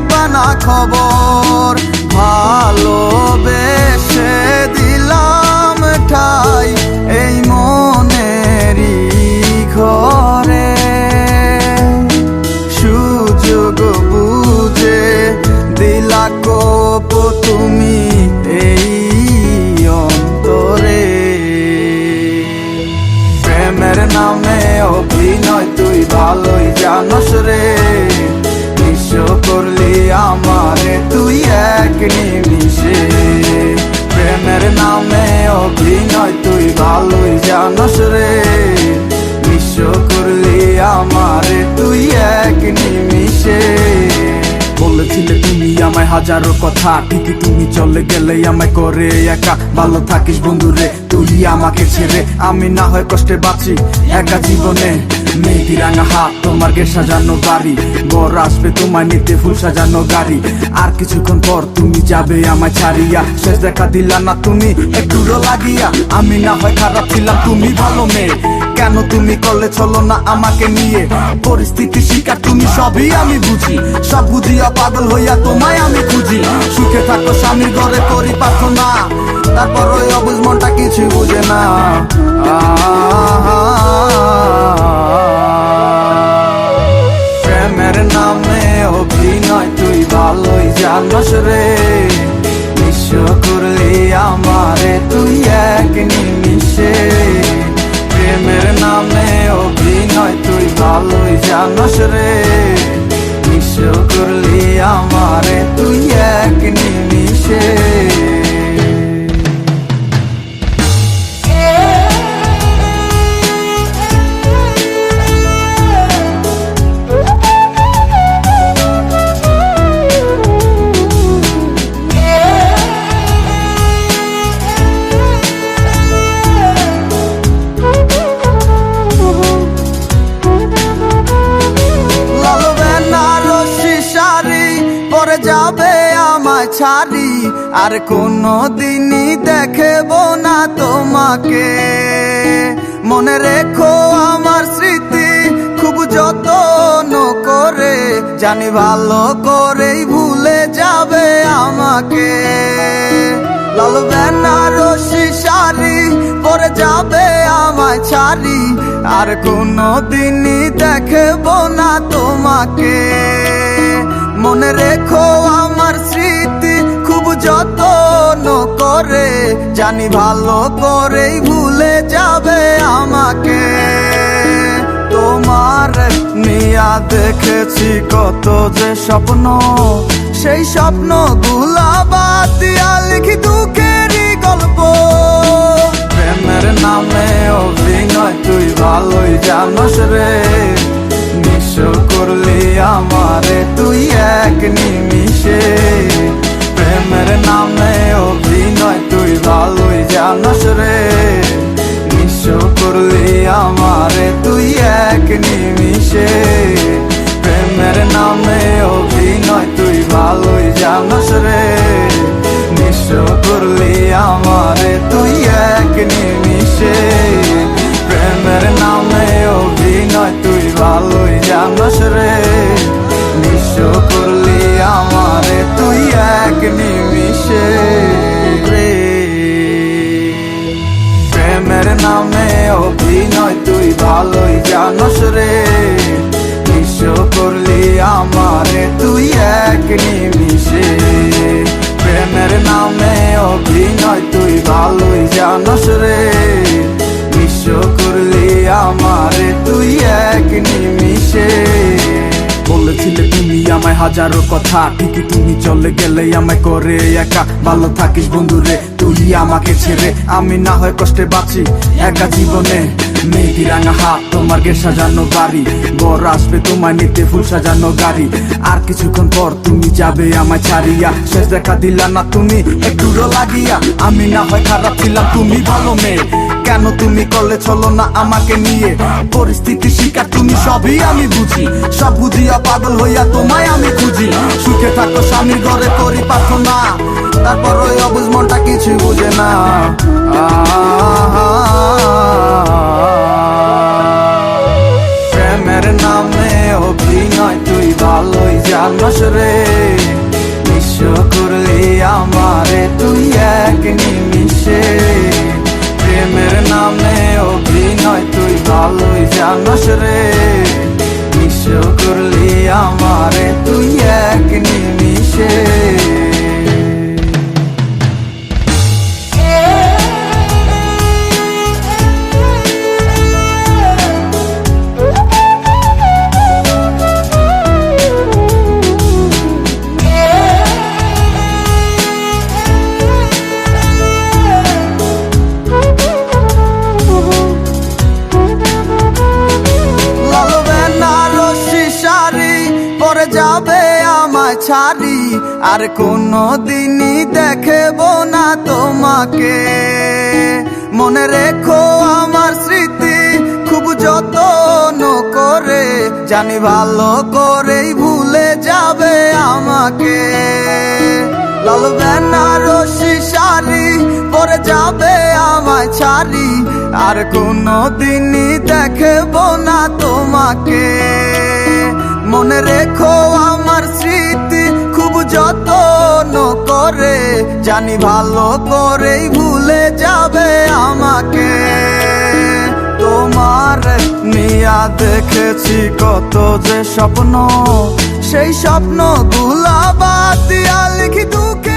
রাখবা না খবর, ভালোবেসে দিলাম ঠাই এই মনেরই ঘরে। সুযোগ বুঝে দিলা কোপ তুমি এই অন্তরে। প্রেমের নামে অভিনয় তুই ভালোই জানস রে, নিঃস্ব করলি আমারে তুই এক নিমিষে। প্রেমের নামে অভিনয় তুই ভালোই জানস রে, নিঃস্ব করলি আমারে তুই এক নিমিষে। বলেছিলে তুমি আমায় হাজারো কথা, ঠিকই তুমি চলে গেলে আমায় করে একা। ভালো থাকিস বন্ধুরে তুই আমাকে ছেড়ে, আমি না হয় কষ্টে বাঁচি একা জীবনে। মেয়েটি রাঙা হাত তোমার গে সাজানো বাড়ি, বর আসবে তোমায় নিতে ফুল সাজানো গাড়ি। আর কিছুক্ষণ পর তুমি যাবে আমায় ছাড়িয়া, শেষ দেখা দিলা না তুমি একটুরো লাগিয়া। আমি না হয় খারাপ ছিলাম তুমি ভালো মেয়ে, কেন তুমি করলে চলো না আমাকে নিয়ে। পরিস্থিতি শিকার তুমি সবই আমি বুঝি, সব বুঝিয়া পাগল হইয়া তোমায় আমি খুঁজি। সুখে থাকো স্বামীর ঘরে করি প্রার্থনা, তারপর ওই অবুঝ মনটা কিছু বুঝে না। প্রেমের নামে অভিনয় তুই ভালোই জানস রে, নিঃস্ব করলি আমারে তুই এক নিমিষে। প্রেমের নামে অভিনয় তুই ভালোই জানস রে, নিঃস্ব করলি আমারে তুই এক নিমিষে। যাবে আমায় ছাড়ি আর কোনো দিনই দেখব না তোমাকে। মনে রেখো আমার স্মৃতি খুব যত্ন করে, জানি ভালো করেই ভুলে যাবে আমাকে। লাল বেনারসি শাড়ি পরে যাবে আমায় ছাড়ি আর কোনো দিনই দেখব না তোমাকে। মনে রেখো আমার স্মৃতি খুব যত্ন করে, জানি ভালো করেই ভুলে যাবে আমাকে। তোমার নিয়া দেখেছি কত যে স্বপ্ন, সেই স্বপ্ন গুলা বাদ দিয়া লিখি দুঃখেরই গল্প। প্রেমের নামে অভিনয় তুই ভালোই জানস রে, নিঃস্ব করলি আমারে তুই এক নিমিষে। প্রেমের নামে অভিনয় তুই ভালোই জানস রে, নিঃস্ব করলি আমারে তুই এক নিমিষে। প্রেমের নামে অভিনয় তুই ভালোই জানস রে, নিঃস্ব করলি আমারে তুই এক নিমিষে। প্রেমের নামে অভিনয় তুই ভালোই জানস রে, নিঃস্ব করলি আমারে তুই এক নিমিষে রে। প্রেমের নামে অভিনয় তুই ভালোই জানস রে, নিঃস্ব করলি আমারে তুই এক নিমিষে। প্রেমের নামে অভিনয় তুই ভালোই জানস রে, নিঃস্ব করলি আমারে তুই এক নিমিষে। বলেছিলে তুমি আমায় হাজারো কথা, ঠিকই তুমি চলে গেলে আমায় করে একা। ভালো থাকিস বন্ধুরে তুই আমাকে ছেড়ে, আমি না হয় কষ্টে বাঁচি একা জীবনে। মেয়েটি রাঙা হাত তোমার গে সাজানো বাড়ি, বর আসবে তোমায় নিতে ফুল সাজানো গাড়ি। আর কিছুক্ষণ পর তুমি যাবে আমায় ছাড়িয়া, শেষ দেখা দিলা না তুমি একটুরো লাগিয়া। আমি না হয় খারাপ ছিলাম তুমি ভালো মেয়ে, কেন তুমি করলে চলো না আমাকে নিয়ে। পরিস্থিতি শিকার তুমি সবই আমি বুঝি, সব বুঝিয়া পাগল হইয়া তোমায় আমি খুঁজি। সুখে থাকো স্বামীর ঘরে করি প্রার্থনা, তারপর ওই অবুঝ মনটা কিছু বুঝে না। প্রেমের নামে অভিনয় তুই ভালোই জানস রে, নিমিষে। প্রেমের নামে অভিনয় তুই ভালোই জানোস রে, নিঃস্ব করলি আমারে তুই এক নিমিষে। পরে যাবে আমায় ছাড়ি, আর কোনো দিনই দেখব না তোমাকে। মনে রেখো আমার স্মৃতি খুব যত্ন করে, জানি ভালো করেই ভুলে যাবে আমাকে। লাল বেনারসি শাড়ি পরে যাবে আমায় ছাড়ি, আর কোনো দিনই দেখব না তোমাকে। মনে রেখো আমার স্মৃতি খুব যত্ন করে, জানি ভালো করেই ভুলে যাবে আমাকে। তোমার নিয়া দেখেছি কত যে স্বপ্ন, সেই স্বপ্ন গুলা বাদ দিয়া লিখি দুঃখে